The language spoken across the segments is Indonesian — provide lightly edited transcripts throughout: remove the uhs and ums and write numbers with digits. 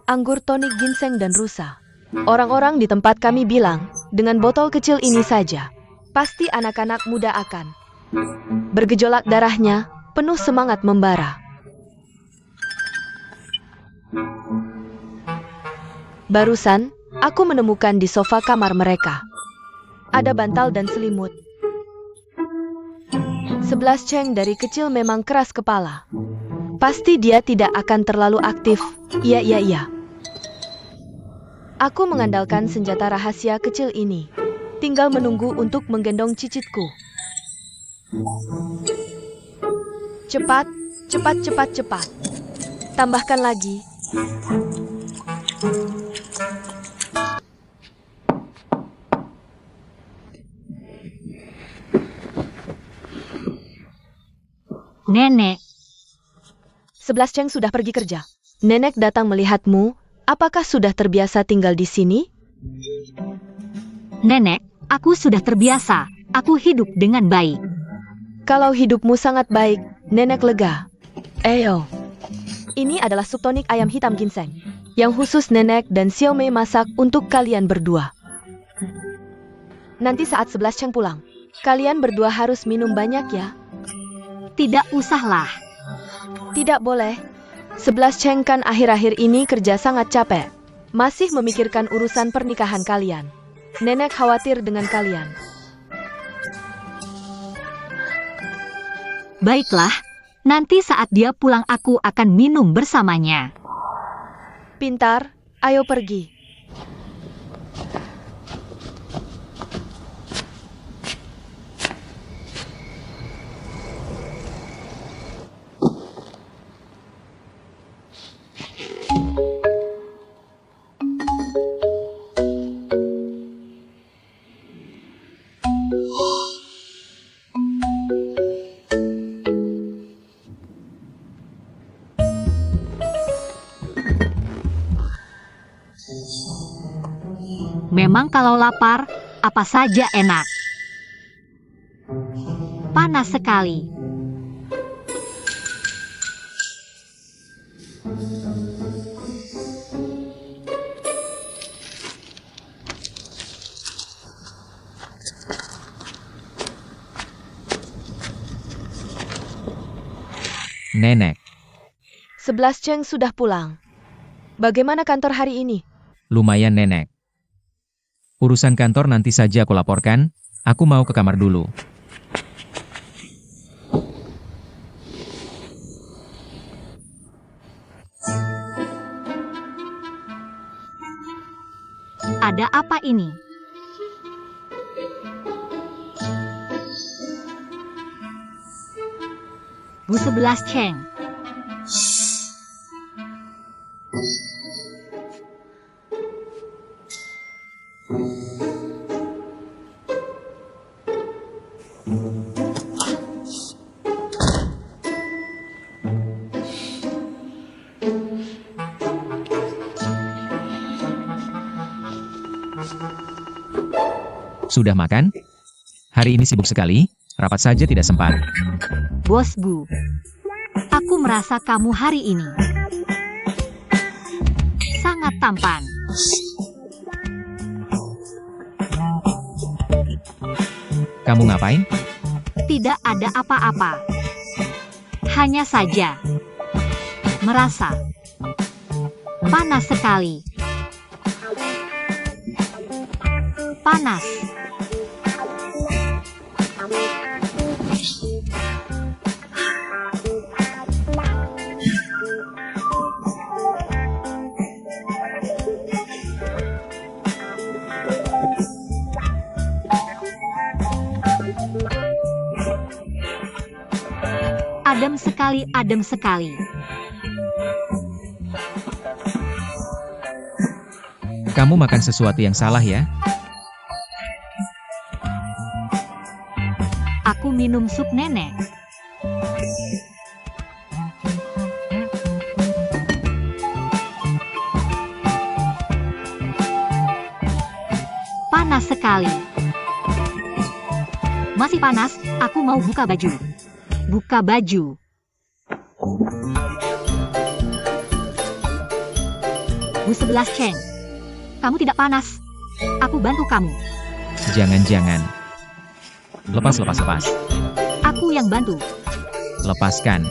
anggur tonik ginseng dan rusa. Orang-orang di tempat kami bilang, dengan botol kecil ini saja, pasti anak-anak muda akan bergejolak darahnya, penuh semangat membara. Barusan, aku menemukan di sofa kamar mereka. Ada bantal dan selimut. 11 Cheng dari kecil memang keras kepala. Pasti dia tidak akan terlalu aktif. Iya. Aku mengandalkan senjata rahasia kecil ini. Tinggal menunggu untuk menggendong cicitku. Cepat. Tambahkan lagi. Nenek. 11 Cheng sudah pergi kerja. Nenek datang melihatmu. Apakah sudah terbiasa tinggal di sini? Nenek, aku sudah terbiasa. Aku hidup dengan baik. Kalau hidupmu sangat baik, Nenek lega. Eyo. Ini adalah sup tonik ayam hitam ginseng. Yang khusus Nenek dan Xiaomei masak untuk kalian berdua. Nanti saat 11 Cheng pulang, kalian berdua harus minum banyak ya. Tidak usahlah. Tidak boleh. 11 Cheng kan akhir-akhir ini kerja sangat capek. Masih memikirkan urusan pernikahan kalian. Nenek khawatir dengan kalian. Baiklah, nanti saat dia pulang aku akan minum bersamanya. Pintar, ayo pergi. Memang kalau lapar, apa saja enak. Panas sekali. Nenek, 11 Cheng sudah pulang. Bagaimana kantor hari ini? lumayan nenek. Urusan kantor nanti saja aku laporkan, aku mau ke kamar dulu. Ada apa ini? Bu 11 Cheng. Sudah makan? Hari ini sibuk sekali, rapat saja tidak sempat. Bos Bu, aku merasa kamu hari ini sangat tampan. Kamu ngapain? Tidak ada apa-apa. Hanya saja merasa panas sekali. Panas. Adem sekali. Kamu makan sesuatu yang salah ya? Aku minum sup nenek. Panas sekali. Masih panas, aku mau buka baju. Buka baju. Bu 11 Cheng, kamu tidak panas. Aku bantu kamu. Jangan-jangan. Lepas. Aku yang bantu. Lepaskan.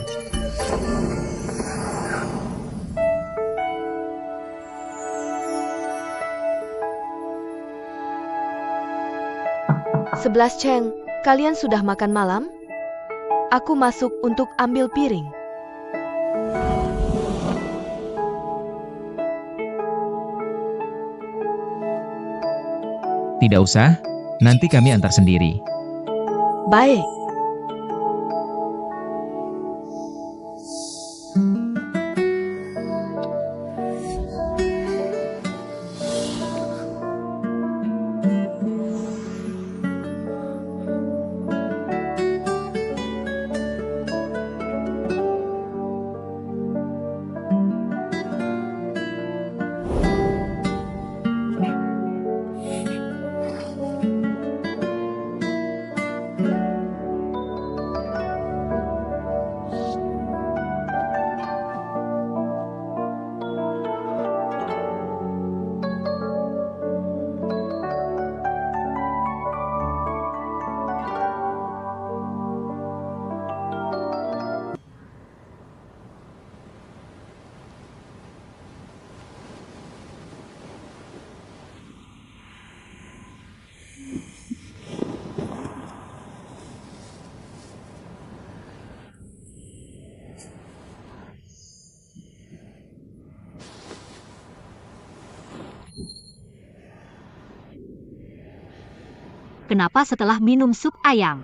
Sebelas Cheng, kalian sudah makan malam? Aku masuk untuk ambil piring. Tidak usah, nanti kami antar sendiri. Baik. Kenapa setelah minum sup ayam?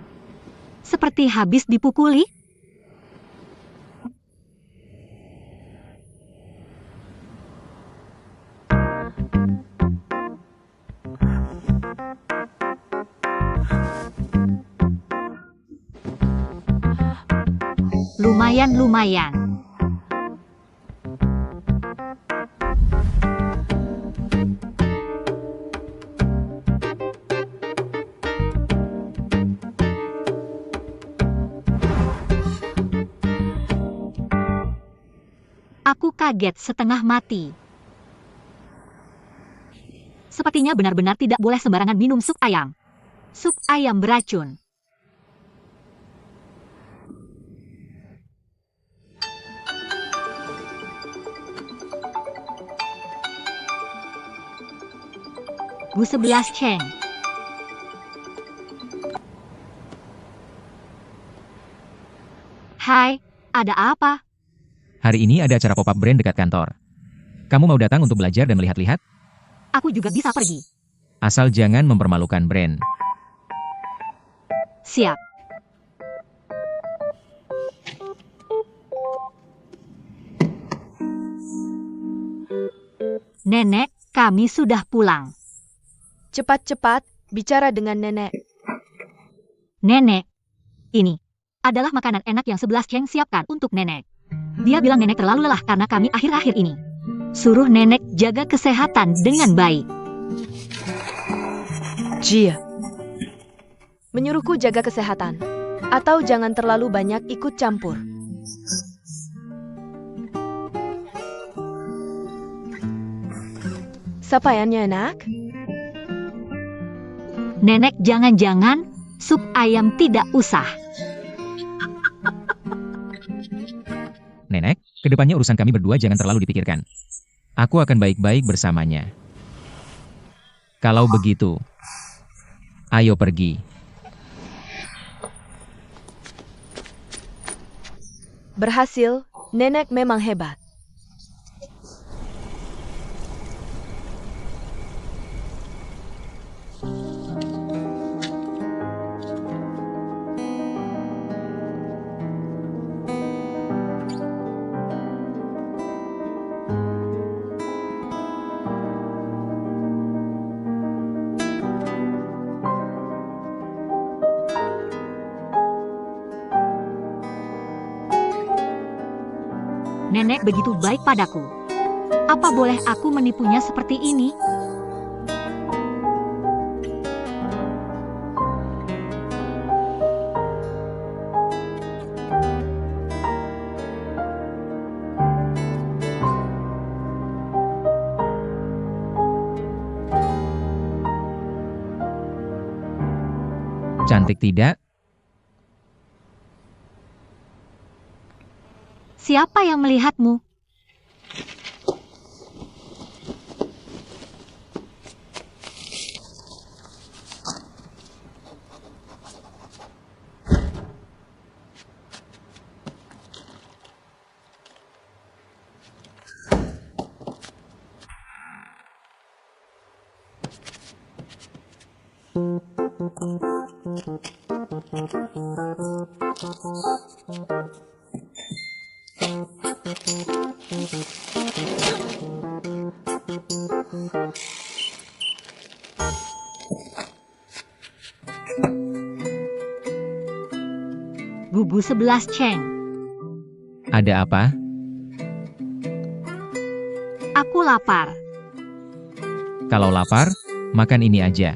Seperti habis dipukuli? Lumayan. Aku kaget setengah mati. Sepertinya benar-benar tidak boleh sembarangan minum sup ayam. Sup ayam beracun. Bu 11 Cheng. Hai, ada apa? Hari ini ada acara pop-up brand dekat kantor. Kamu mau datang untuk belajar dan melihat-lihat? Aku juga bisa pergi. Asal jangan mempermalukan brand. Siap. Nenek, kami sudah pulang. Cepat-cepat, bicara dengan nenek. Nenek, ini adalah makanan enak yang 11 Cheng siapkan untuk nenek. Dia bilang nenek terlalu lelah karena kami akhir-akhir ini. Suruh nenek jaga kesehatan dengan baik. Jia. Menyuruhku jaga kesehatan. Atau jangan terlalu banyak ikut campur. Sapayannya enak? Nenek jangan-jangan sup ayam tidak usah. Nenek, kedepannya urusan kami berdua jangan terlalu dipikirkan. Aku akan baik-baik bersamanya. Kalau begitu, ayo pergi. Berhasil, nenek memang hebat. Nenek begitu baik padaku. Apa boleh aku menipunya seperti ini? Cantik tidak? Siapa yang melihatmu? Gugu 11 Cheng. Ada apa? Aku lapar. Kalau lapar, makan ini aja.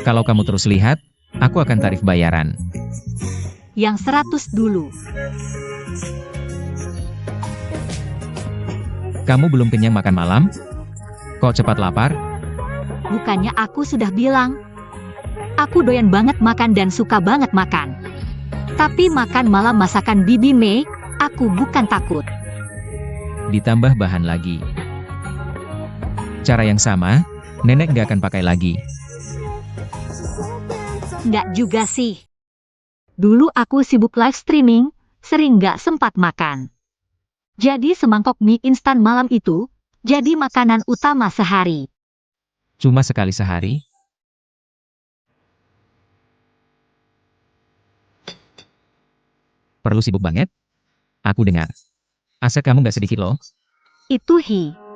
Kalau kamu terus lihat, aku akan tarif bayaran. Yang 100 dulu. Kamu belum kenyang makan malam? Kok cepat lapar? Bukannya aku sudah bilang. Aku doyan banget makan dan suka banget makan. Tapi makan malam masakan Bibi Mei, aku bukan takut. Ditambah bahan lagi. Cara yang sama, nenek gak akan pakai lagi. Nggak juga sih. Dulu aku sibuk live streaming, sering nggak sempat makan. Jadi semangkok mie instan malam itu, jadi makanan utama sehari. Cuma sekali sehari? Perlu sibuk banget? Aku dengar. Aset kamu gak sedikit loh. Itu hi.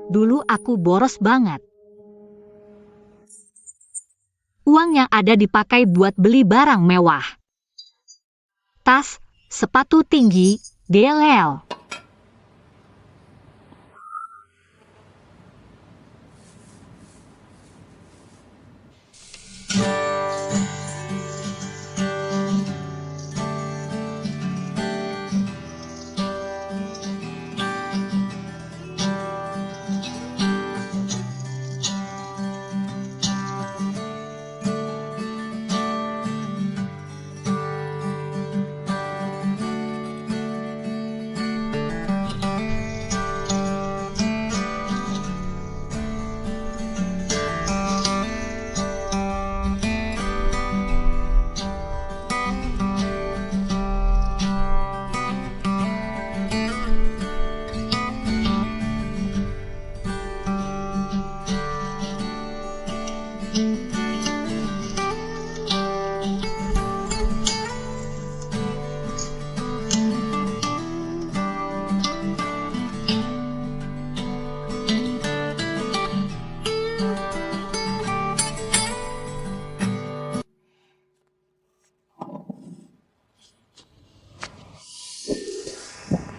Dulu aku boros banget. Uang yang ada dipakai buat beli barang mewah. Tas, sepatu tinggi, delel.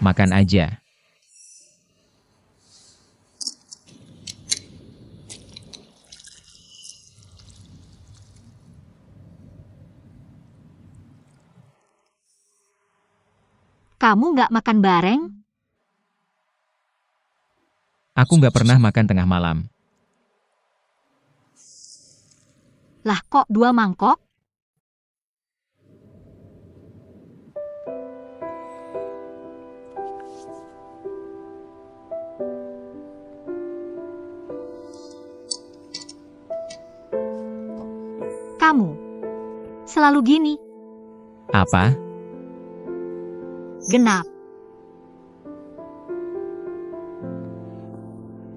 Makan aja. Kamu nggak makan bareng? Aku nggak pernah makan tengah malam. Lah kok 2 mangkok? Kamu selalu gini. Apa? Genap.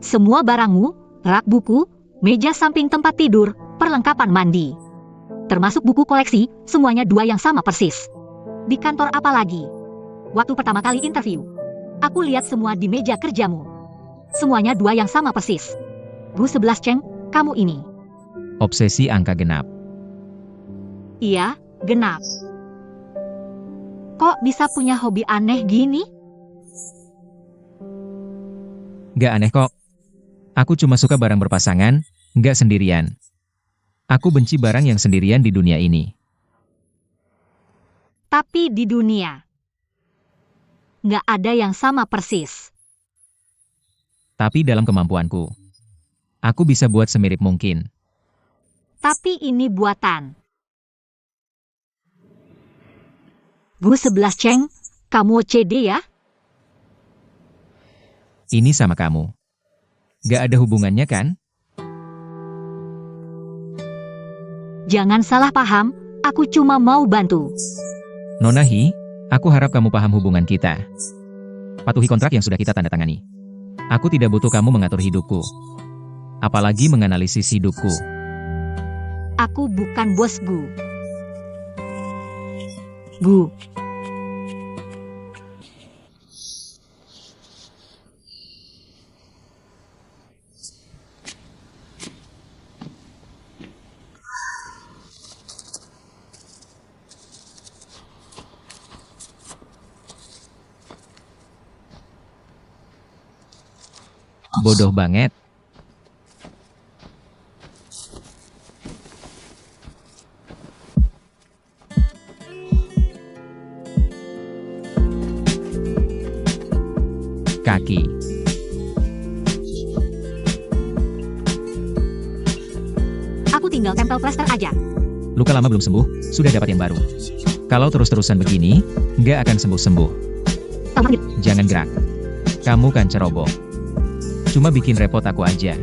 Semua barangmu, rak buku, meja samping tempat tidur, perlengkapan mandi. Termasuk buku koleksi, semuanya 2 yang sama persis. Di kantor apa lagi? Waktu pertama kali interview, aku lihat semua di meja kerjamu. Semuanya 2 yang sama persis. Bu 11 Cheng, kamu ini. Obsesi angka genap. Iya, genap. Kok bisa punya hobi aneh gini? Gak aneh kok. Aku cuma suka barang berpasangan, gak sendirian. Aku benci barang yang sendirian di dunia ini. Tapi di dunia, nggak ada yang sama persis. Tapi dalam kemampuanku, aku bisa buat semirip mungkin. Tapi ini buatan. Bu 11 Cheng, kamu CD ya? Ini sama kamu. Gak ada hubungannya kan? Jangan salah paham, aku cuma mau bantu. Nona Hi, aku harap kamu paham hubungan kita. Patuhi kontrak yang sudah kita tanda tangani. Aku tidak butuh kamu mengatur hidupku. Apalagi menganalisis hidupku. Aku bukan bos Gu. Gu. Bodoh banget. Kaki. Aku tinggal tempel plester aja. Luka lama belum sembuh, sudah dapat yang baru. Kalau terus-terusan begini, nggak akan sembuh-sembuh. Jangan gerak. Kamu kan ceroboh. Cuma bikin repot aku aja.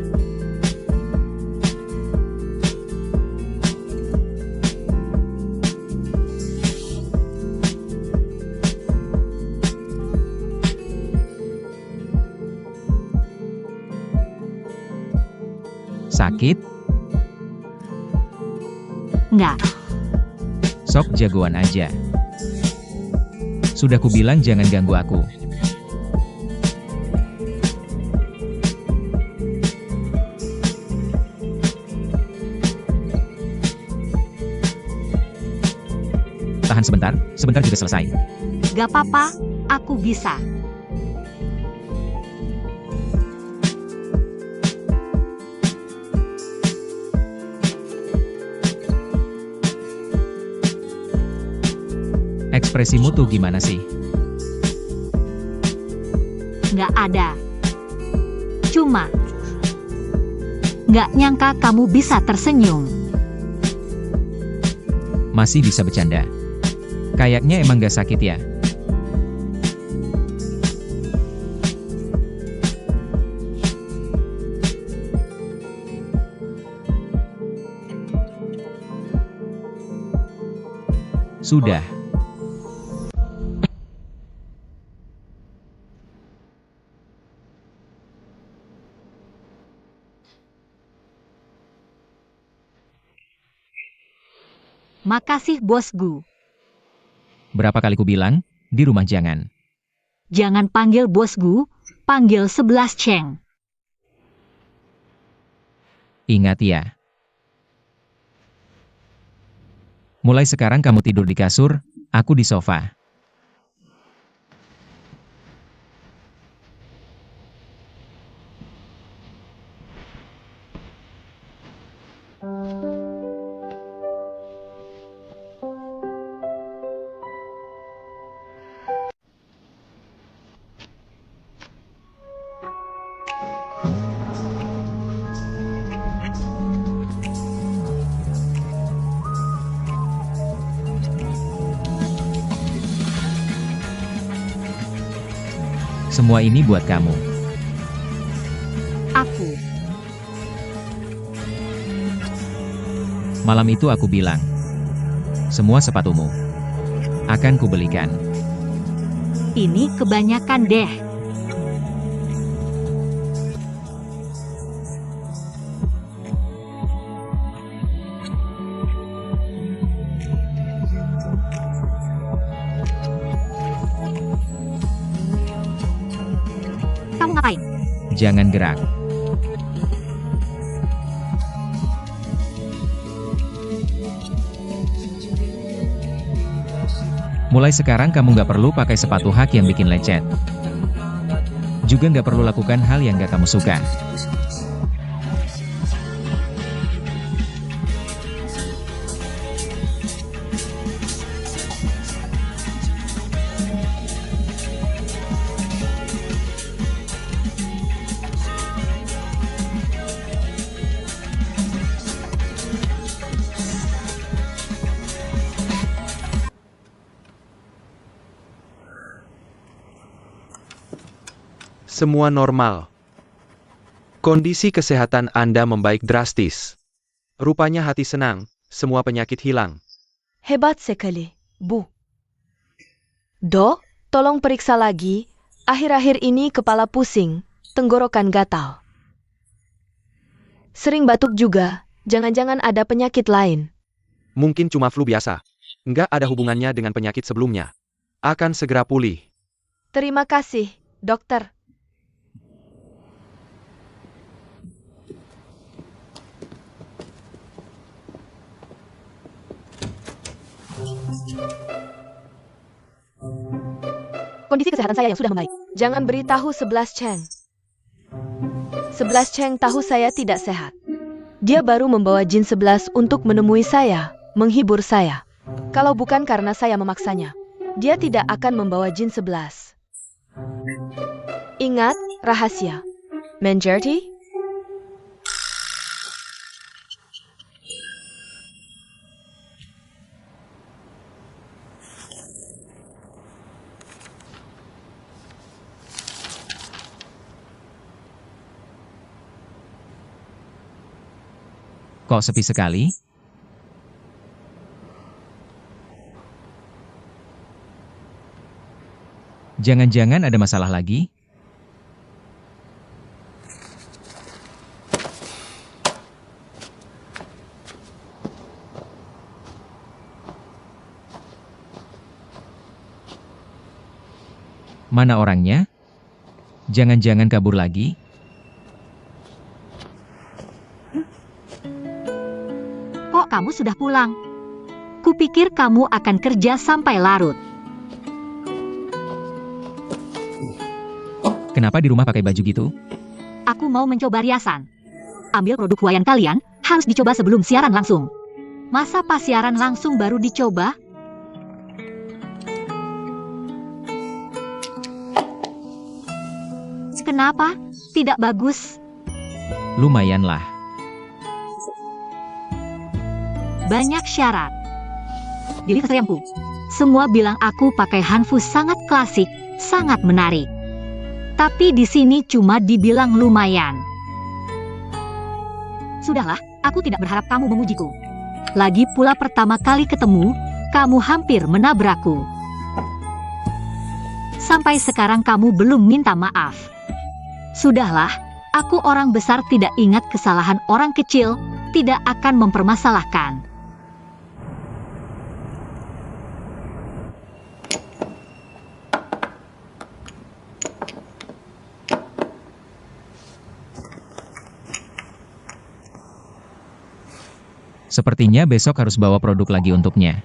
Sakit? Nggak. Sok jagoan aja. Sudah kubilang jangan ganggu aku. Tahan sebentar, sebentar juga selesai. Gak apa-apa, aku bisa. Ekspresimu tuh gimana sih? Nggak ada. Cuma, nggak nyangka kamu bisa tersenyum. Masih bisa bercanda. Kayaknya emang gak sakit ya? Sudah. Makasih bos Gu. Berapa kali ku bilang, di rumah jangan. Jangan panggil bos Gu, panggil 11 Cheng. Ingat ya. Mulai sekarang kamu tidur di kasur, aku di sofa. Semua ini buat kamu. Aku. Malam itu aku bilang, semua sepatumu akan kubelikan. Ini kebanyakan deh. Jangan gerak. Mulai sekarang kamu nggak perlu pakai sepatu hak yang bikin lecet. Juga nggak perlu lakukan hal yang nggak kamu suka. Semua normal. Kondisi kesehatan Anda membaik drastis. Rupanya hati senang, semua penyakit hilang. Hebat sekali, Bu. Dok, tolong periksa lagi. Akhir-akhir ini kepala pusing, tenggorokan gatal. Sering batuk juga, jangan-jangan ada penyakit lain. Mungkin cuma flu biasa. Nggak ada hubungannya dengan penyakit sebelumnya. Akan segera pulih. Terima kasih, dokter. Kondisi kesehatan saya yang sudah membaik. Jangan beritahu 11 Cheng. 11 Cheng tahu saya tidak sehat. Dia baru membawa Jin 11 untuk menemui saya, menghibur saya. Kalau bukan karena saya memaksanya, dia tidak akan membawa Jin 11. Ingat, rahasia. Mengerti? Kok sepi sekali? Jangan-jangan ada masalah lagi? Mana orangnya? Jangan-jangan kabur lagi? Kok kamu sudah pulang? Kupikir kamu akan kerja sampai larut. Kenapa di rumah pakai baju gitu? Aku mau mencoba riasan. Ambil produk huayan kalian, harus dicoba sebelum siaran langsung. Masa pas siaran langsung baru dicoba? Kenapa? Tidak bagus. Lumayanlah. Banyak syarat. Jadi kesayanganku, semua bilang aku pakai hanfu sangat klasik, sangat menarik. Tapi di sini cuma dibilang lumayan. Sudahlah, aku tidak berharap kamu memujiku. Lagi pula pertama kali ketemu, kamu hampir menabrakku. Sampai sekarang kamu belum minta maaf. Sudahlah, aku orang besar tidak ingat kesalahan orang kecil, tidak akan mempermasalahkan. Sepertinya besok harus bawa produk lagi untuknya.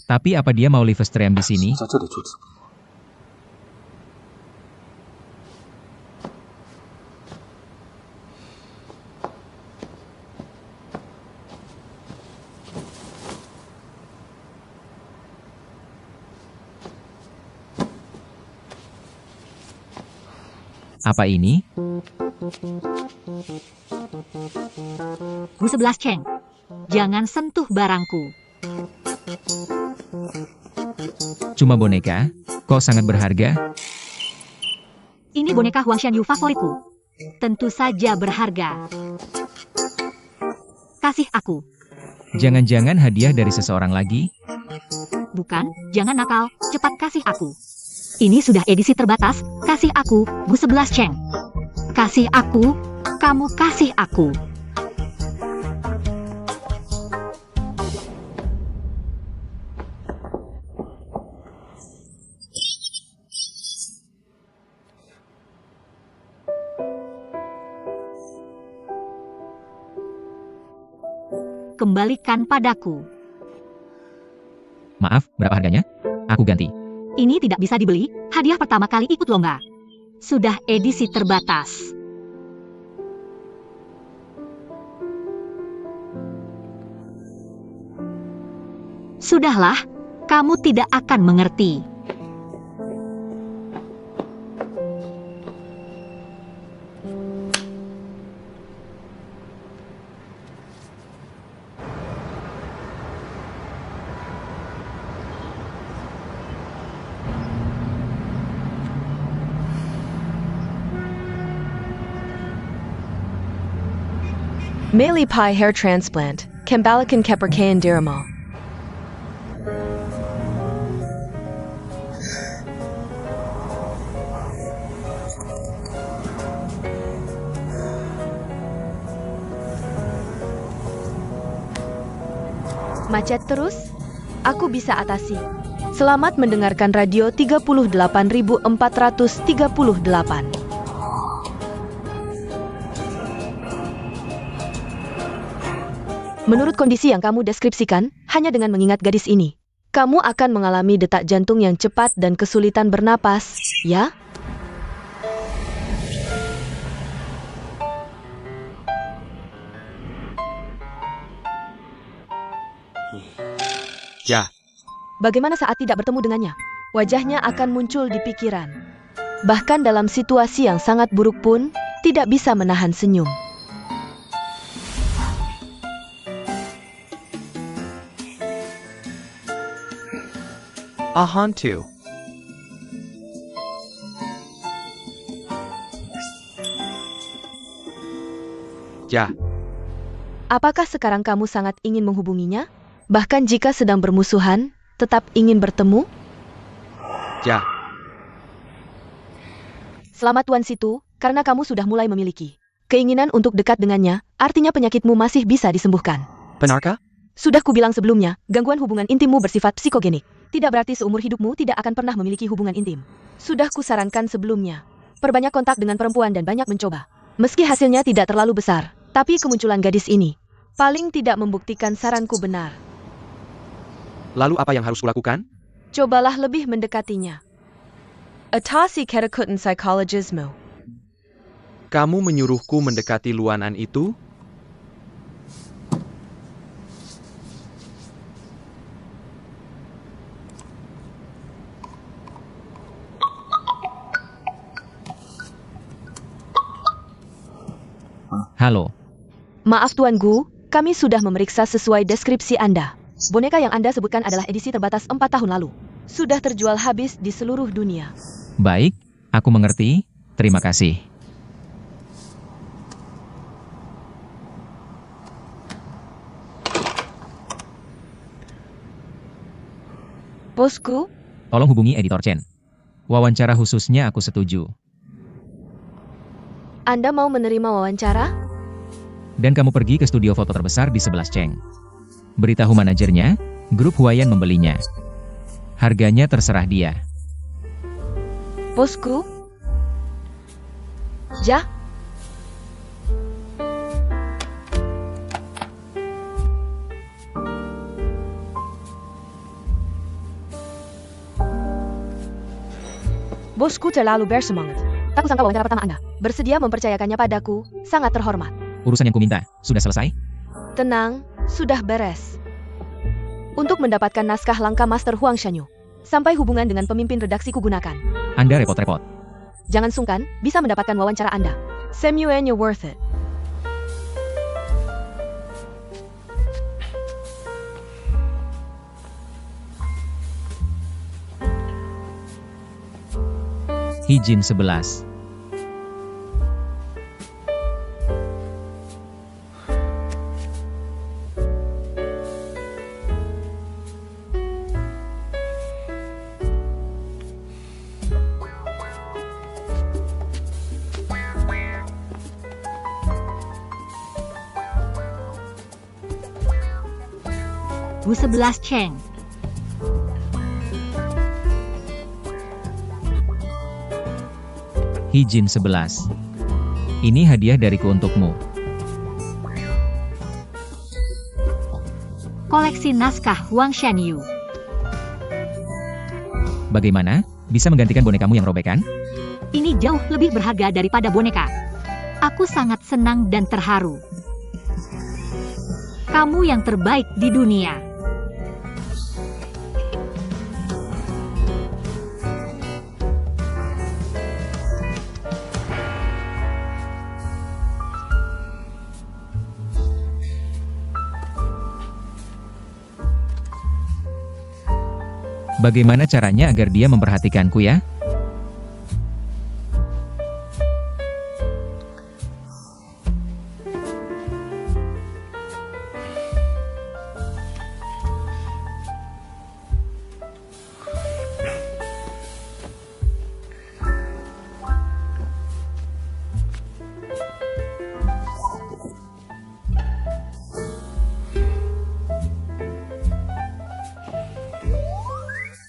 Tapi apa dia mau live stream di sini? Apa ini? Bu 11 Cheng, jangan sentuh barangku. Cuma boneka? Kok sangat berharga? Ini boneka Huang Xianyu favoritku. Tentu saja berharga. Kasih aku. Jangan-jangan hadiah dari seseorang lagi? Bukan, jangan nakal, cepat kasih aku. Ini sudah edisi terbatas, kasih aku, Bu 11 Cheng. Kasih aku, kamu kasih aku. kembalikan padaku. Maaf, berapa harganya? Aku ganti. Ini tidak bisa dibeli, hadiah pertama kali ikut lomba. Sudah edisi terbatas. Sudahlah, kamu tidak akan mengerti. Meili Pai hair transplant, Kembalikan kepercayaan dirimu. Macet terus? Aku bisa atasi. Selamat mendengarkan radio 38.438. Menurut kondisi yang kamu deskripsikan, hanya dengan mengingat gadis ini, kamu akan mengalami detak jantung yang cepat dan kesulitan bernapas, ya? Ya, Bagaimana saat tidak bertemu dengannya? Wajahnya akan muncul di pikiran. Bahkan dalam situasi yang sangat buruk pun, tidak bisa menahan senyum. hantu. Ya, Apakah sekarang kamu sangat ingin menghubunginya? Bahkan jika sedang bermusuhan, tetap ingin bertemu? ya, Selamat Tuan Situ, karena kamu sudah mulai memiliki keinginan untuk dekat dengannya, artinya penyakitmu masih bisa disembuhkan. benarkah? Sudah kubilang sebelumnya, gangguan hubungan intimmu bersifat psikogenik. Tidak berarti seumur hidupmu tidak akan pernah memiliki hubungan intim. Sudah kusarankan sebelumnya. Perbanyak kontak dengan perempuan dan banyak mencoba. Meski hasilnya tidak terlalu besar, tapi kemunculan gadis ini paling tidak membuktikan saranku benar. Lalu apa yang harus kulakukan? Cobalah lebih mendekatinya. Atasi ketakutan psikologismu. Kamu menyuruhku mendekati Luanan itu? Halo, Maaf Tuan Gu, kami sudah memeriksa sesuai deskripsi Anda. Boneka yang Anda sebutkan adalah edisi terbatas 4 tahun lalu. Sudah terjual habis di seluruh dunia. baik, aku mengerti. Terima kasih. Bosku, Tolong hubungi editor Chen. Wawancara khususnya aku setuju. Anda mau menerima wawancara? Dan kamu pergi ke studio foto terbesar di 11 Cheng. Beritahu manajernya, grup Huayan membelinya. Harganya terserah dia. Bosku? Ja? Bosku terlalu bersemangat. Tak kusangka wawancara pertama Anda bersedia mempercayakannya padaku, sangat terhormat. Urusan yang kuminta, sudah selesai? Tenang, sudah beres. Untuk mendapatkan naskah langka Master Huang Shanyu, sampai hubungan dengan pemimpin redaksi kugunakan. Anda repot-repot. Jangan sungkan, bisa mendapatkan wawancara Anda. Sam Yuen, you're worth it. Hijin 11. Bu 11 Cheng. Hijin 11. Ini hadiah dariku untukmu. koleksi naskah Huang Shanyu. Bagaimana? Bisa menggantikan bonekamu yang robekan? Ini jauh lebih berharga daripada boneka. Aku sangat senang dan terharu. Kamu yang terbaik di dunia. Bagaimana caranya agar dia memperhatikanku ya?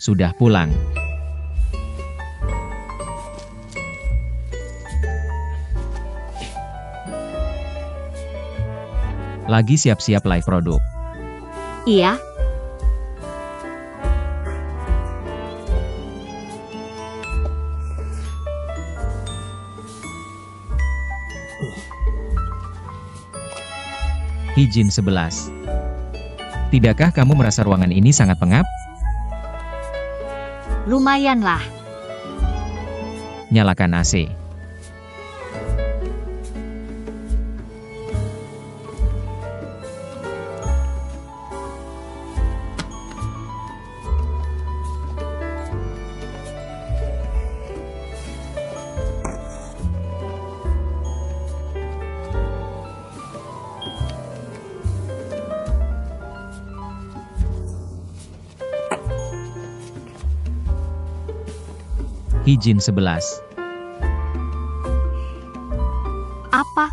Sudah pulang. Lagi siap-siap live produk. Iya, Hijin 11. Tidakkah kamu merasa ruangan ini sangat pengap? lumayanlah. Nyalakan AC. Hijin 11. Apa?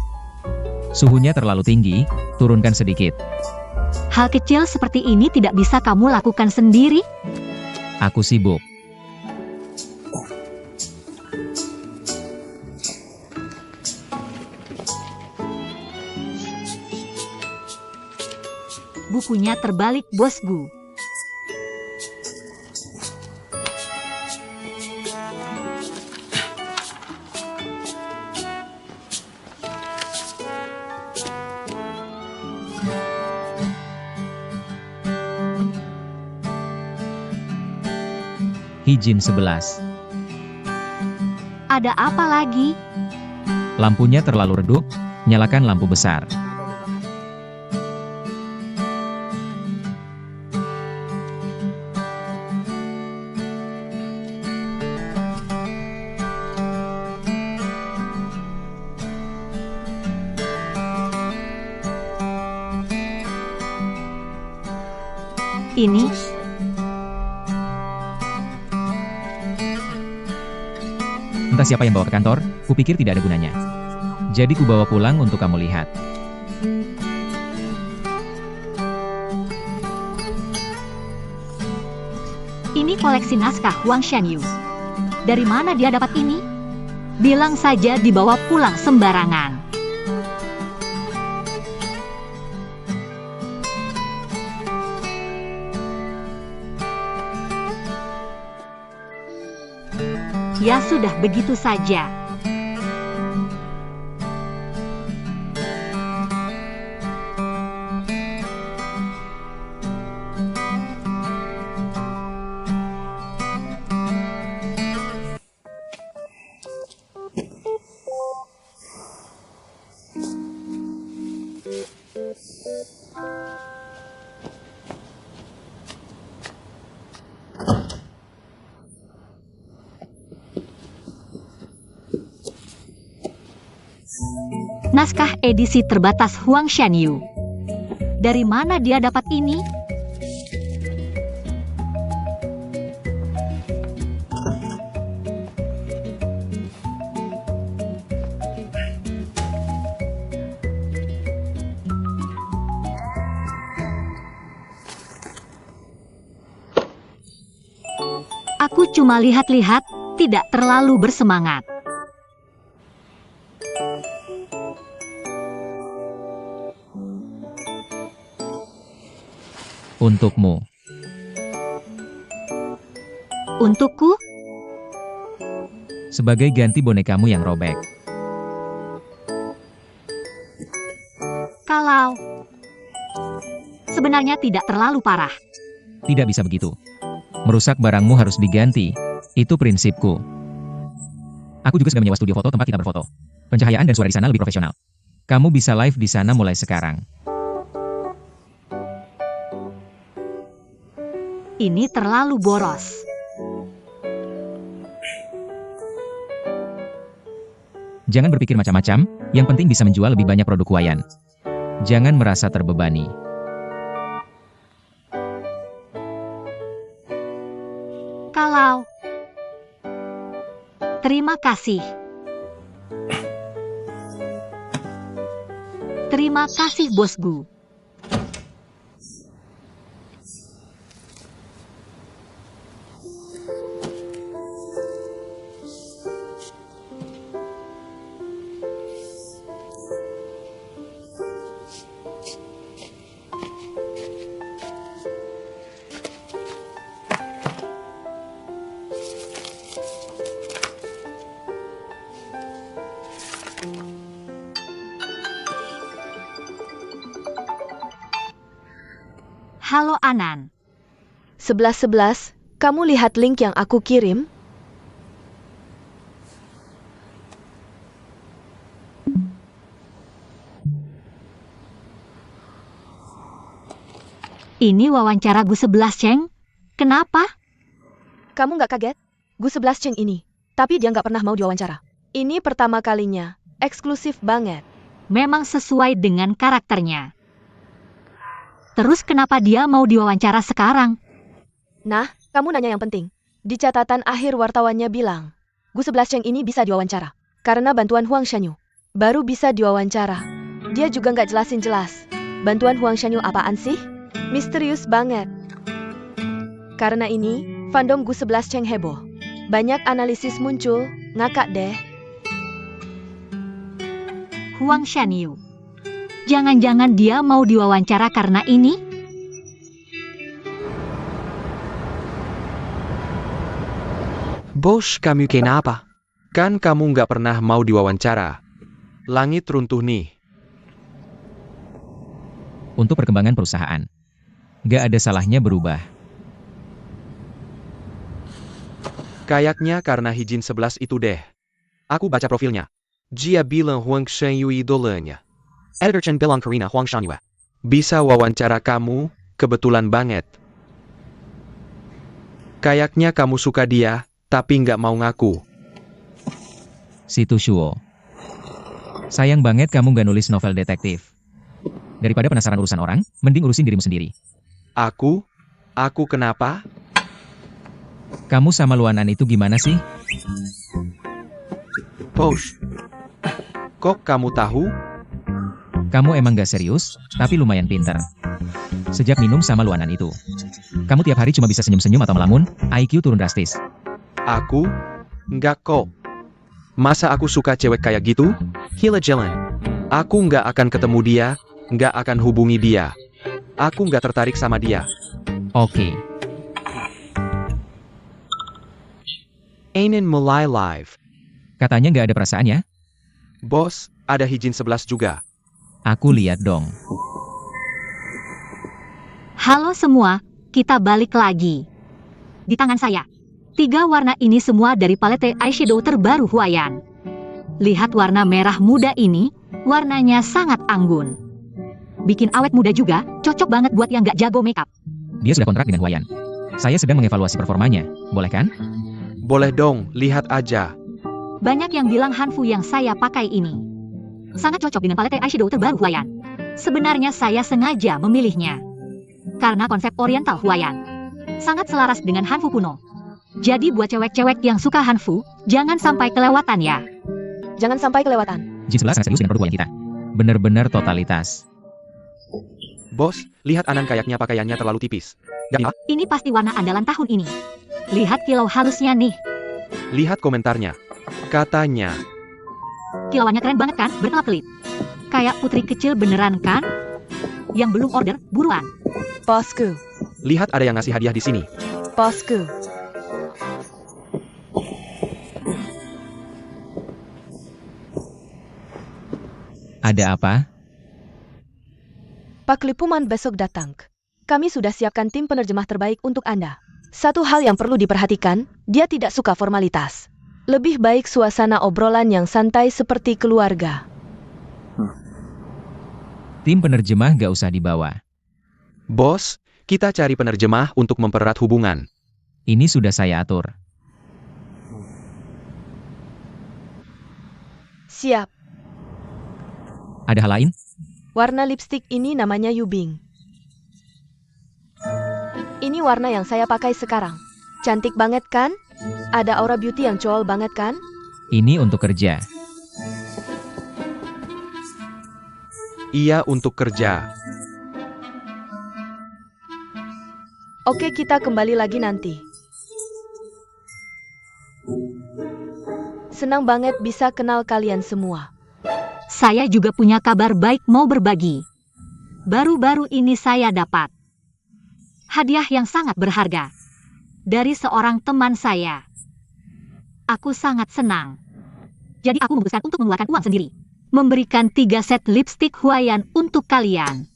Suhunya terlalu tinggi, turunkan sedikit. Hal kecil seperti ini tidak bisa kamu lakukan sendiri? Aku sibuk. Bukunya terbalik, bosku. Hijin 11. Ada apa lagi? Lampunya terlalu redup, nyalakan lampu besar. Ini Entah siapa yang bawa ke kantor, kupikir tidak ada gunanya. Jadi kubawa pulang untuk kamu lihat. Ini koleksi naskah Huang Shanyu. Dari mana dia dapat ini? Bilang saja dibawa pulang sembarangan. Ya sudah, begitu saja. Naskah edisi terbatas Huang Shanyu. Dari mana dia dapat ini? Aku cuma lihat-lihat, tidak terlalu bersemangat. Untukmu. Untukku? Sebagai ganti bonekamu yang robek. Kalau sebenarnya tidak terlalu parah. Tidak bisa begitu. Merusak barangmu harus diganti. Itu prinsipku. Aku juga sedang menyewa studio foto tempat kita berfoto. Pencahayaan dan suara di sana lebih profesional. Kamu bisa live di sana mulai sekarang. Ini terlalu boros. Jangan berpikir macam-macam, yang penting bisa menjual lebih banyak produk Huayan. Jangan merasa terbebani. Kalau terima kasih. Terima kasih, bosku. Halo Anan. 11.11, kamu lihat link yang aku kirim? Ini wawancara Gu 11 Cheng. Kenapa? Kamu nggak kaget? Gu 11 Cheng ini. Tapi dia nggak pernah mau diwawancara. Ini pertama kalinya. Eksklusif banget. Memang sesuai dengan karakternya. Terus kenapa dia mau diwawancara sekarang? Nah, kamu nanya yang penting. Di catatan akhir wartawannya bilang, Gu 11 Cheng ini bisa diwawancara. Karena bantuan Huang Shanyu. Baru bisa diwawancara. Dia juga nggak jelasin jelas. Bantuan Huang Shanyu apaan sih? Misterius banget. Karena ini, fandom Gu 11 Cheng heboh. Banyak analisis muncul, ngakak deh. Huang Shanyu. Jangan-jangan dia mau diwawancara karena ini? Bos, kamu kenapa? Kan kamu nggak pernah mau diwawancara. Langit runtuh nih. Untuk perkembangan perusahaan. Gak ada salahnya berubah. Kayaknya karena Hijin 11 itu deh. Aku baca profilnya. Dia bilang Huang Shanyu idolanya. Editor Chen bilang Karina Huang Shanyu. Bisa wawancara kamu, kebetulan banget. Kayaknya kamu suka dia, tapi nggak mau ngaku. Situ Shuo. Sayang banget kamu gak nulis novel detektif. Daripada penasaran urusan orang, mending urusin dirimu sendiri. Aku kenapa? Kamu sama Luanan itu gimana sih? Bos. Kok kamu tahu? Kamu emang gak serius, tapi lumayan pinter. Sejak minum sama Luanan itu. Kamu tiap hari cuma bisa senyum-senyum atau melamun, IQ turun drastis. Aku? Nggak kok. Masa aku suka cewek kayak gitu? Gila jalan. Aku nggak akan ketemu dia, nggak akan hubungi dia. Aku nggak tertarik sama dia. Oke. Ainin mulai live. Katanya gak ada perasaan ya? Bos, ada Hijin 11 juga. Aku lihat dong. Halo semua, kita balik lagi. Di tangan saya, 3 warna ini semua dari palette eyeshadow terbaru Huayan. Lihat warna merah muda ini, warnanya sangat anggun. Bikin awet muda juga, cocok banget buat yang gak jago makeup. Dia sudah kontrak dengan Huayan. Saya sedang mengevaluasi performanya, boleh kan? Boleh dong, lihat aja. Banyak yang bilang Hanfu yang saya pakai ini sangat cocok dengan palette eyeshadow terbaru Huayan. Sebenarnya saya sengaja memilihnya karena konsep oriental Huayan sangat selaras dengan Hanfu kuno. Jadi buat cewek-cewek yang suka Hanfu, jangan sampai kelewatan ya. Jangan sampai kelewatan. Jin 11 sangat serius dengan produk Huayan kita. Bener-bener totalitas. Bos, lihat Anan kayaknya pakaiannya terlalu tipis. Gak? Ini pasti warna andalan tahun ini. Lihat kilau halusnya nih. Lihat komentarnya. Katanya, Kilauannya keren banget kan, berkelap-kelip. Kayak putri kecil beneran kan? Yang belum order, buruan. Bosku, lihat ada yang ngasih hadiah di sini. Bosku. Ada apa? Pak Lipuman besok datang. Kami sudah siapkan tim penerjemah terbaik untuk Anda. Satu hal yang perlu diperhatikan, dia tidak suka formalitas. Lebih baik suasana obrolan yang santai seperti keluarga. Tim penerjemah gak usah dibawa. Bos, kita cari penerjemah untuk mempererat hubungan. Ini sudah saya atur. Siap. Ada hal lain? Warna lipstik ini namanya Yubing. Ini warna yang saya pakai sekarang. Cantik banget kan? Ada aura beauty yang cool banget kan? Ini untuk kerja. Iya, untuk kerja. Oke, kita kembali lagi nanti. Senang banget bisa kenal kalian semua. Saya juga punya kabar baik mau berbagi. Baru-baru ini saya dapat hadiah yang sangat berharga dari seorang teman saya. Aku sangat senang. Jadi aku memutuskan untuk mengeluarkan uang sendiri. Memberikan 3 set lipstik Huayan untuk kalian.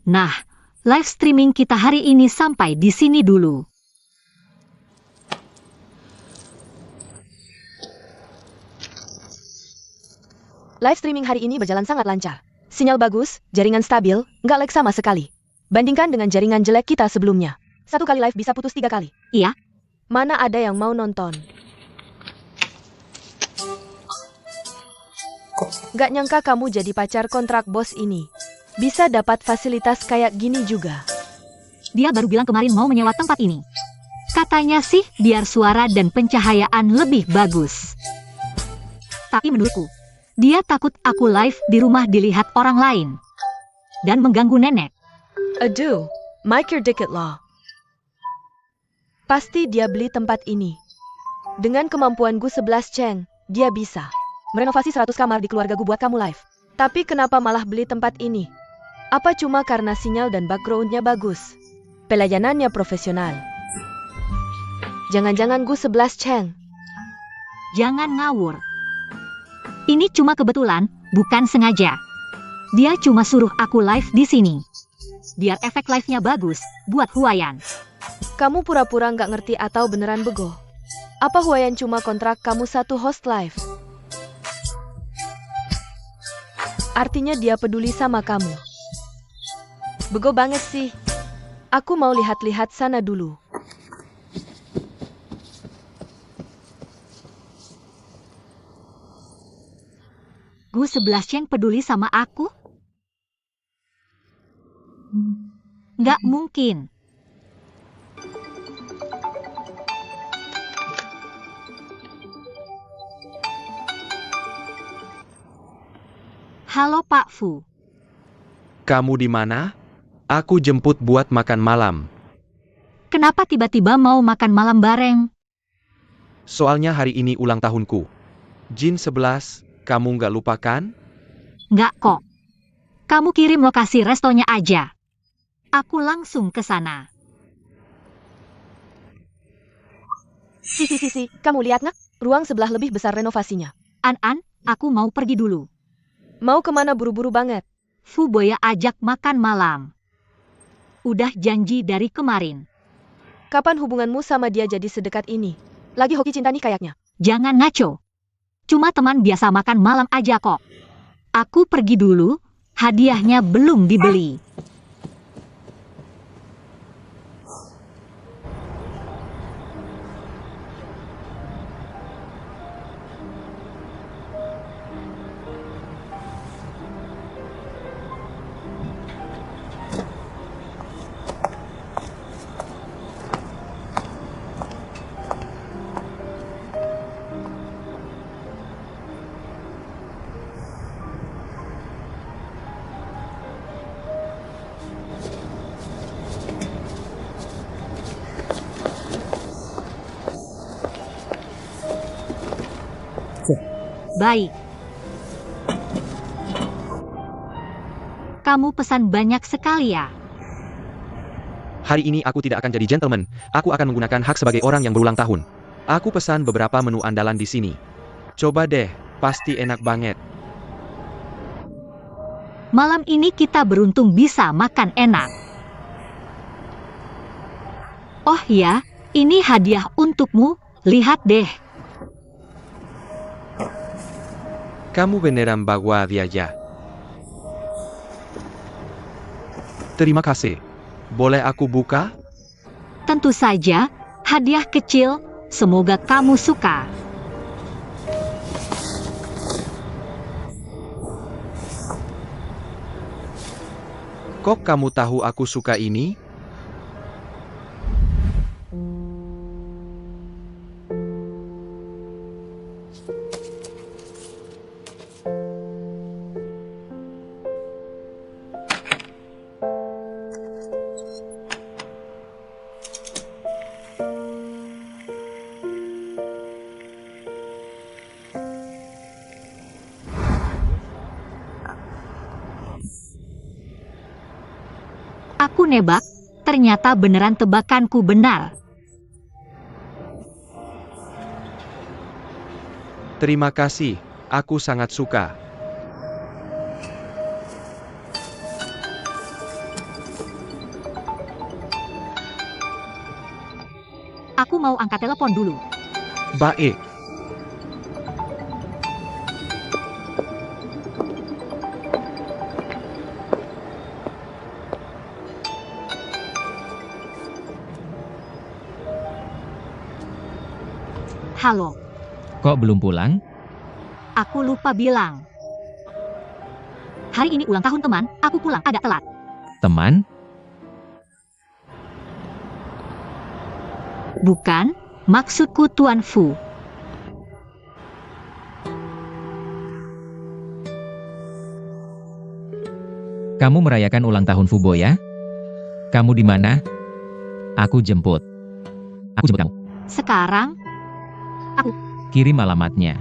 Nah, live streaming kita hari ini sampai di sini dulu. Live streaming hari ini berjalan sangat lancar. Sinyal bagus, jaringan stabil, nggak lag sama sekali. Bandingkan dengan jaringan jelek kita sebelumnya. Satu kali live bisa putus 3 kali. Iya. Mana ada yang mau nonton? Nggak nyangka kamu jadi pacar kontrak bos ini. Bisa dapat fasilitas kayak gini juga. Dia baru bilang kemarin mau menyewa tempat ini. Katanya sih biar suara dan pencahayaan lebih bagus. Tapi menurutku, dia takut aku live di rumah dilihat orang lain. Dan mengganggu nenek. Aduh, mikir dikit loh. Pasti dia beli tempat ini. Dengan kemampuan gue 11 ceng, dia bisa merenovasi 100 kamar di keluarga gue buat kamu live. Tapi kenapa malah beli tempat ini? Apa cuma karena sinyal dan backgroundnya bagus? Pelayanannya profesional. Jangan-jangan gue 11 ceng. Jangan ngawur. Ini cuma kebetulan, bukan sengaja. Dia cuma suruh aku live di sini. Biar efek live-nya bagus, buat Huayan. Kamu pura-pura nggak ngerti atau beneran bego? Apa Huayan cuma kontrak kamu satu host live? Artinya dia peduli sama kamu. Bego banget sih. Aku mau lihat-lihat sana dulu. Gu 11 ceng peduli sama aku? Nggak mungkin. Halo Pak Fu. Kamu di mana? Aku jemput buat makan malam. Kenapa tiba-tiba mau makan malam bareng? Soalnya hari ini ulang tahunku. Jin 11, kamu nggak lupa kan? Nggak kok. Kamu kirim lokasi restonya aja. Aku langsung ke sana. Sisi, kamu lihat nggak? Ruang sebelah lebih besar renovasinya. An, aku mau pergi dulu. Mau kemana buru-buru banget? Fu Boya ajak makan malam. Udah janji dari kemarin. Kapan hubunganmu sama dia jadi sedekat ini? Lagi hoki cinta nih kayaknya. Jangan ngaco. Cuma teman biasa makan malam aja kok. Aku pergi dulu, hadiahnya belum dibeli. Baik. kamu pesan banyak sekali ya? Hari ini aku tidak akan jadi gentleman. Aku akan menggunakan hak sebagai orang yang berulang tahun. Aku pesan beberapa menu andalan di sini. Coba deh, pasti enak banget. Malam ini kita beruntung bisa makan enak. Oh ya, ini hadiah untukmu. Lihat deh. Kamu beneran bawa aja. Terima kasih. Boleh aku buka? Tentu saja, hadiah kecil. Semoga kamu suka. Kok kamu tahu aku suka ini? Aku nebak, ternyata beneran tebakanku benar. Terima kasih, aku sangat suka. Aku mau angkat telepon dulu. Baik. Halo, Kok belum pulang? aku lupa bilang. Hari ini ulang tahun teman, aku pulang agak telat. Teman? Bukan, maksudku Tuan Fu. Kamu merayakan ulang tahun Fubo ya? Kamu di mana? Aku jemput. Aku jemput kamu. Sekarang, Kirim alamatnya.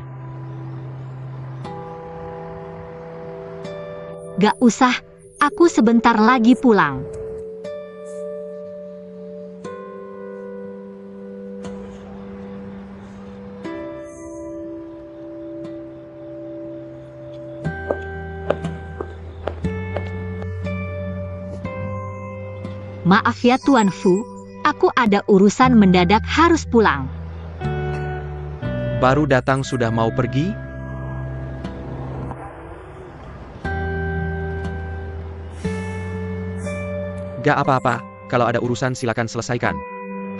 gak usah, aku sebentar lagi pulang. Maaf ya Tuan Fu, aku ada urusan mendadak harus pulang. Baru datang sudah mau pergi? Gak apa-apa, kalau ada urusan silakan selesaikan.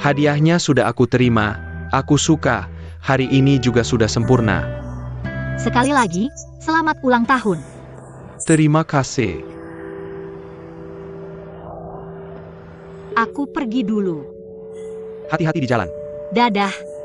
Hadiahnya sudah aku terima, aku suka, hari ini juga sudah sempurna. Sekali lagi, selamat ulang tahun. Terima kasih. Aku pergi dulu. Hati-hati di jalan. Dadah.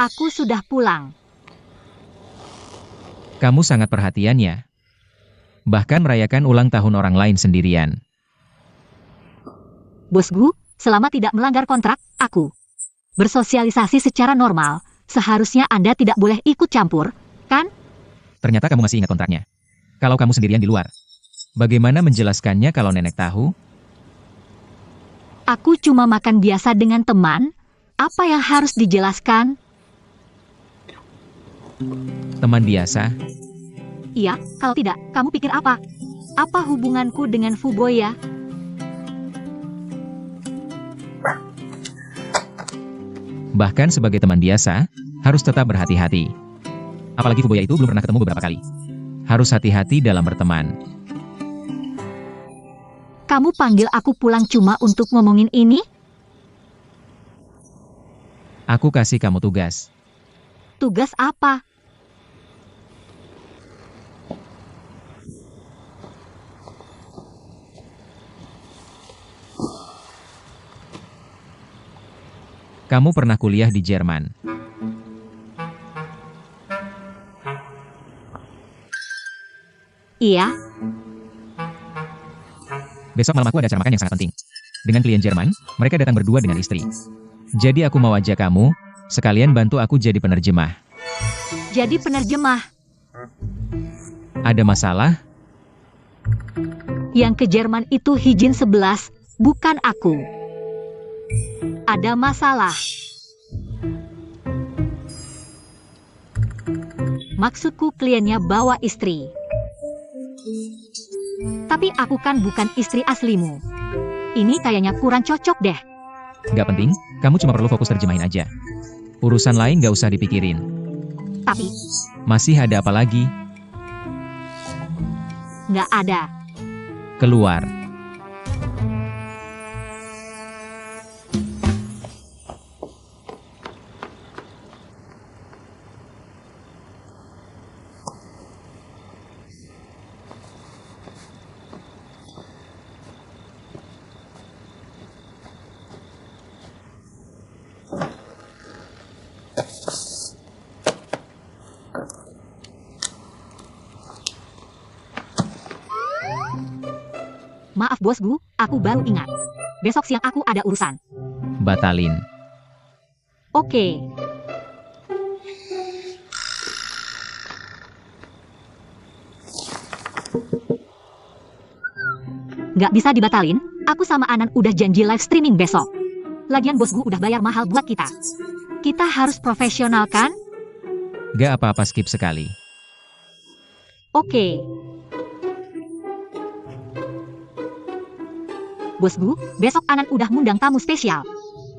Aku sudah pulang. Kamu sangat perhatian ya. Bahkan merayakan ulang tahun orang lain sendirian. Bosku, selama tidak melanggar kontrak, aku bersosialisasi secara normal. Seharusnya Anda tidak boleh ikut campur, kan? Ternyata kamu masih ingat kontraknya. Kalau kamu sendirian di luar. Bagaimana menjelaskannya kalau nenek tahu? Aku cuma makan biasa dengan teman. Apa yang harus dijelaskan? Teman biasa. Iya, kalau tidak, kamu pikir apa? Apa hubunganku dengan Fuboya? Bahkan sebagai teman biasa, harus tetap berhati-hati. Apalagi Fuboya itu belum pernah ketemu beberapa kali. Harus hati-hati dalam berteman. kamu panggil aku pulang cuma untuk ngomongin ini? Aku kasih kamu tugas. Tugas apa? Kamu pernah kuliah di Jerman. Iya, Besok malam aku ada acara makan yang sangat penting. Dengan klien Jerman, mereka datang berdua dengan istri. Jadi aku mau ajak kamu, sekalian bantu aku jadi penerjemah. jadi penerjemah. Ada masalah? Yang ke Jerman itu Hijin 11, bukan aku. Ada masalah. Maksudku kliennya bawa istri. Tapi aku kan bukan istri aslimu. Ini kayaknya kurang cocok deh. Gak penting, kamu cuma perlu fokus terjemahin aja. Urusan lain gak usah dipikirin. Tapi, Masih ada apa lagi? nggak ada. Keluar. Maaf bosku, aku baru ingat. Besok siang aku ada urusan. Batalin. Oke. Nggak bisa dibatalin, aku sama Anan udah janji live streaming besok. Lagian bosku udah bayar mahal buat kita. Kita harus profesional kan? Gak apa-apa, skip sekali. Oke. Bosku, besok Anan udah ngundang tamu spesial.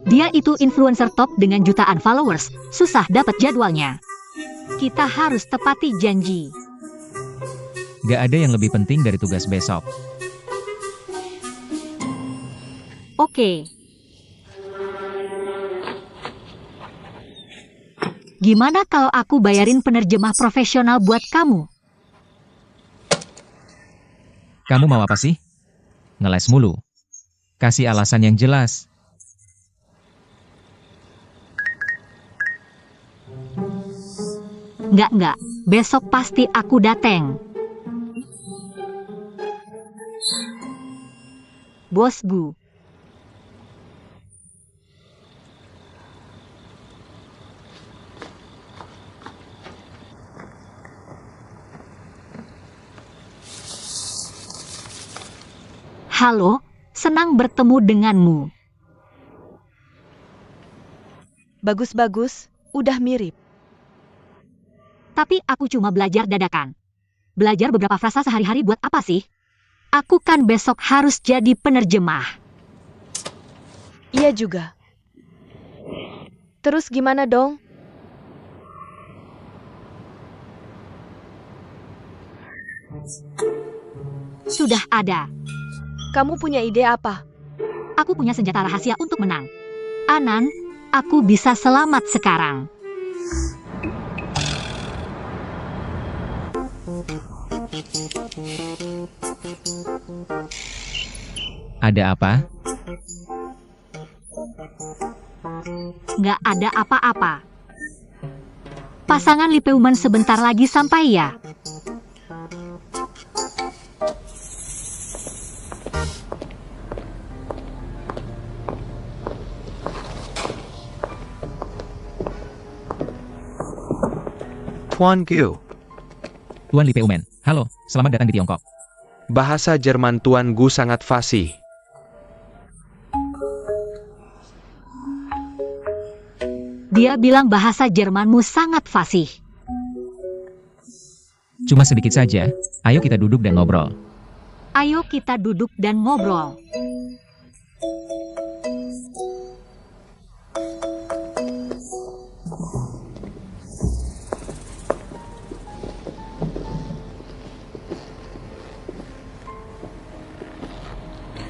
Dia itu influencer top dengan jutaan followers, susah dapat jadwalnya. Kita harus tepati janji. Gak ada yang lebih penting dari tugas besok. Oke. Gimana kalau aku bayarin penerjemah profesional buat kamu? Kamu mau apa sih? Ngeles mulu. Kasih alasan yang jelas. Nggak. Besok pasti aku dateng. Bosku. Halo, senang bertemu denganmu. Bagus-bagus, udah mirip. Tapi aku cuma belajar dadakan. Belajar beberapa frasa sehari-hari buat apa sih? Aku kan besok harus jadi penerjemah. Iya juga. Terus gimana dong? Sudah ada. Kamu punya ide apa? Aku punya senjata rahasia untuk menang. Anan, aku bisa selamat sekarang. Ada apa? Nggak ada apa-apa. Pasangan Lipeuman sebentar lagi sampai ya. Tuan Gu. Tuan Lipeuman, halo, selamat datang di Tiongkok. Bahasa Jerman Tuan Gu sangat fasih. Dia bilang bahasa Jermanmu sangat fasih. Cuma sedikit saja, ayo kita duduk dan ngobrol. Ayo kita duduk dan ngobrol.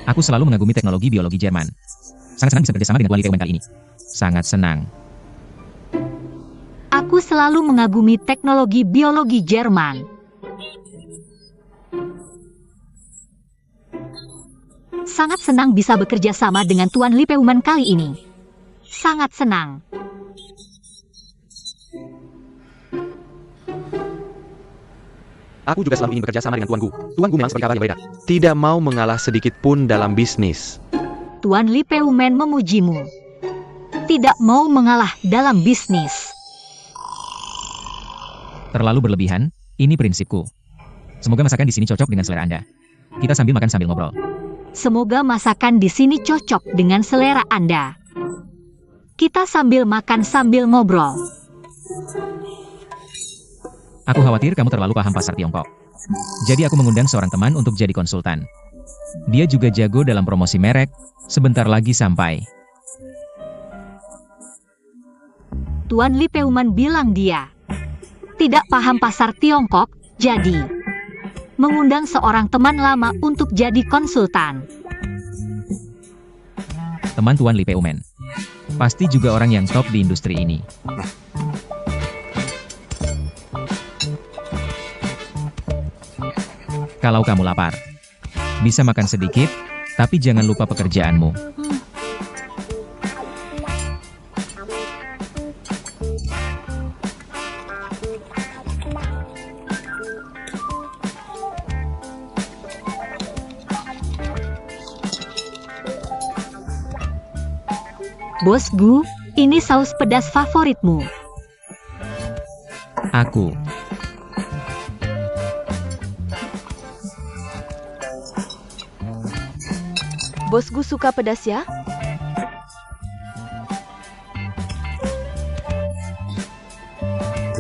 Aku selalu mengagumi teknologi biologi Jerman. Sangat senang bisa bekerjasama dengan Tuan Li Peumen kali ini. Sangat senang. Aku selalu mengagumi teknologi biologi Jerman. Sangat senang bisa bekerja sama dengan Tuan Li Peumen kali ini. Sangat senang. Aku juga selalu ingin bekerja sama dengan tuanku. Tuanku memang seperti kapal yang beredar. Tidak mau mengalah sedikit pun dalam bisnis. Tuan Li Peumen memujimu. Tidak mau mengalah dalam bisnis. Terlalu berlebihan, ini prinsipku. Semoga masakan di sini cocok dengan selera Anda. Kita sambil makan sambil ngobrol. Semoga masakan di sini cocok dengan selera Anda. Kita sambil makan sambil ngobrol. Aku khawatir kamu terlalu paham pasar Tiongkok. Jadi aku mengundang seorang teman untuk jadi konsultan. Dia juga jago dalam promosi merek, sebentar lagi sampai. Tuan Li Peumen bilang dia tidak paham pasar Tiongkok, jadi mengundang seorang teman lama untuk jadi konsultan. Teman Tuan Li Peumen. Pasti juga orang yang top di industri ini. Kalau kamu lapar, bisa makan sedikit, tapi jangan lupa pekerjaanmu. Bos Gu, ini saus pedas favoritmu. Aku. Bos Gu suka pedas ya?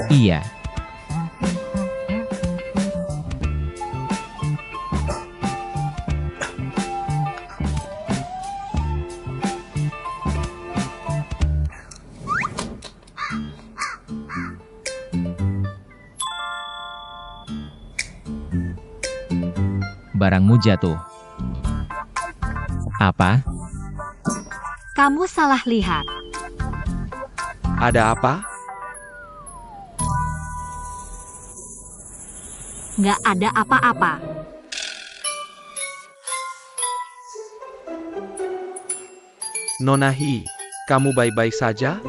Iya. Barangmu jatuh. Apa? Kamu salah lihat. Ada apa? Nggak ada apa-apa. Nona Hi, kamu baik-baik saja?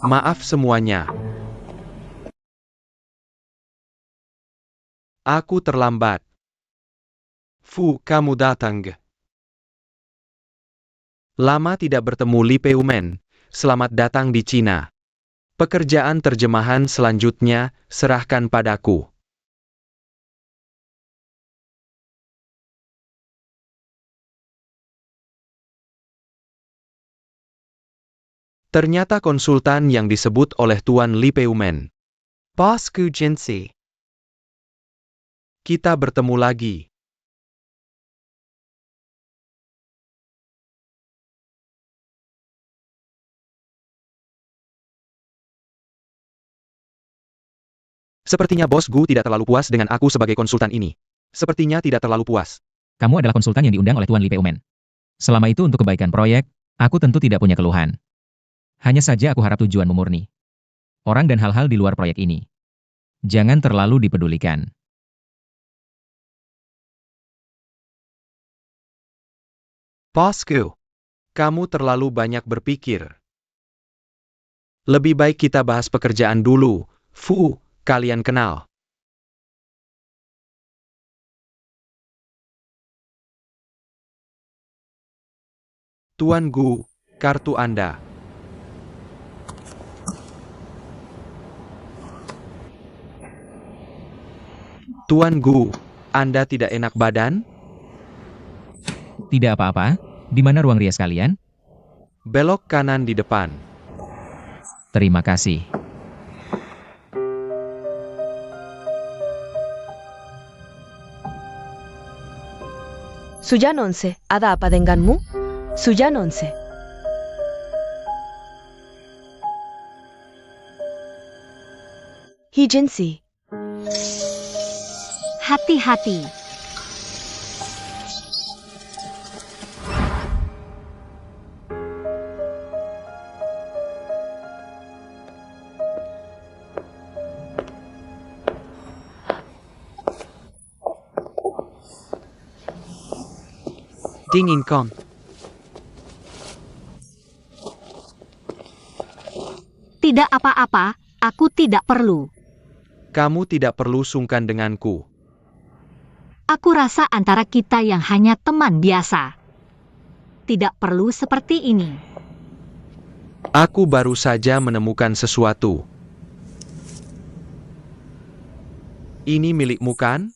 Maaf semuanya. Aku terlambat. Fu, kamu datang. Lama tidak bertemu Li Peumen. Selamat datang di Cina. Pekerjaan terjemahan selanjutnya, serahkan padaku. Ternyata konsultan yang disebut oleh Tuan Li Peumen. Bosku Jinsi. Kita bertemu lagi. Sepertinya Bos Gu tidak terlalu puas dengan aku sebagai konsultan ini. Sepertinya tidak terlalu puas. Kamu adalah konsultan yang diundang oleh Tuan Li Peumen. Selama itu untuk kebaikan proyek, aku tentu tidak punya keluhan. Hanya saja aku harap tujuanmu murni. Orang dan hal-hal di luar proyek ini. Jangan terlalu dipedulikan. Bosku, kamu terlalu banyak berpikir. Lebih baik kita bahas pekerjaan dulu. Fu, kalian kenal. Tuan Gu, kartu Anda. Tuan Gu, Anda tidak enak badan? Tidak apa-apa. Di mana ruang rias kalian? Belok kanan di depan. Terima kasih. Sujanonse, ada apa denganmu? Sujanonse. Hijinsi. Hati-hati. Dingin Kong. Tidak apa-apa, aku tidak perlu. Kamu tidak perlu sungkan denganku. Aku rasa antara kita yang hanya teman biasa. Tidak perlu seperti ini. Aku baru saja menemukan sesuatu. Ini milikmu kan?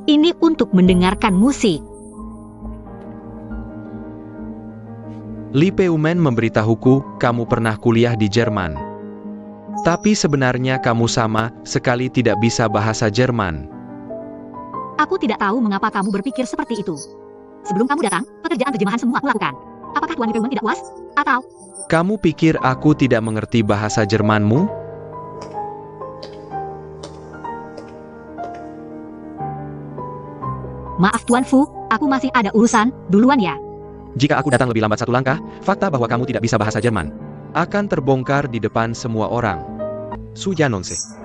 Ini untuk mendengarkan musik. Li Peumen memberitahuku kamu pernah kuliah di Jerman. Tapi sebenarnya kamu sama sekali tidak bisa bahasa Jerman. Aku tidak tahu mengapa kamu berpikir seperti itu. Sebelum kamu datang, pekerjaan terjemahan semua aku lakukan. Apakah Tuan Peumen tidak puas? Atau Kamu pikir aku tidak mengerti bahasa Jermanmu? maaf Tuan Fu, aku masih ada urusan, duluan ya. Jika aku datang lebih lambat satu langkah, fakta bahwa kamu tidak bisa bahasa Jerman akan terbongkar di depan semua orang. Sujanonse.